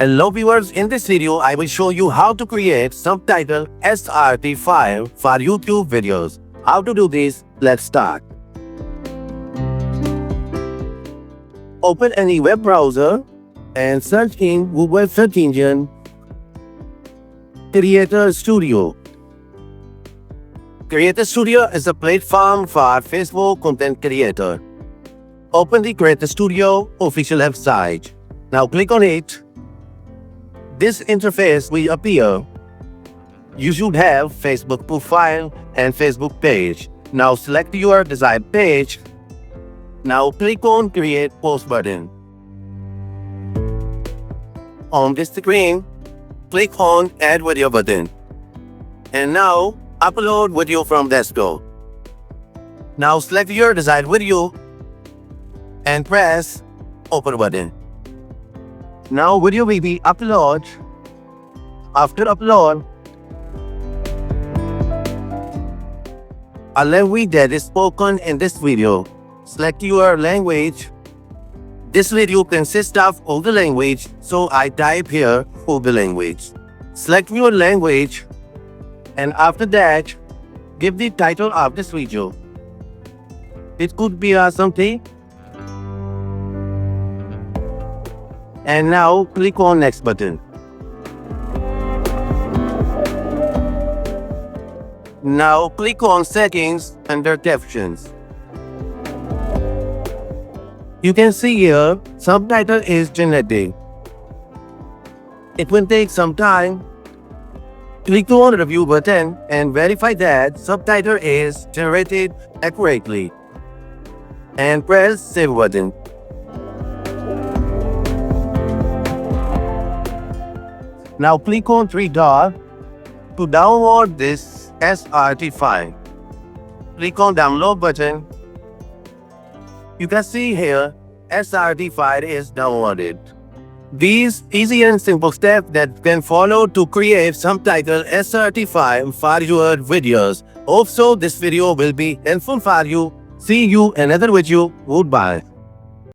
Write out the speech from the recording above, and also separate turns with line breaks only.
Hello viewers, in this video I will show you how to create subtitle SRT file for YouTube videos. How to do this? Let's start. Open any web browser and search in Google search engine Creator Studio. Creator Studio is a platform for Facebook content creator. Open the Creator Studio official website. Now click on it. This interface will appear. You should have Facebook profile and Facebook page. Now select your desired page. Now click on Create Post button. On this screen, click on Add Video button. And now upload video from desktop. Now select your desired video and press Open button. Now video will be uploaded. After upload, a language that is spoken in this video. Select your language. This video consists of all the language, so I type here all the language. Select your language, and after that, give the title of this video. It could be something. And now click on Next button. Now click on Settings under Captions. You can see here subtitle is generating. It will take some time. Click on Review button and verify that subtitle is generated accurately. And press Save button. Now click on three dots to download this SRT file. Click on Download button. You can see here SRT file is downloaded. These easy and simple steps that can follow to create subtitle SRT file for your videos. Also, this video will be helpful for you. See you another video. Goodbye.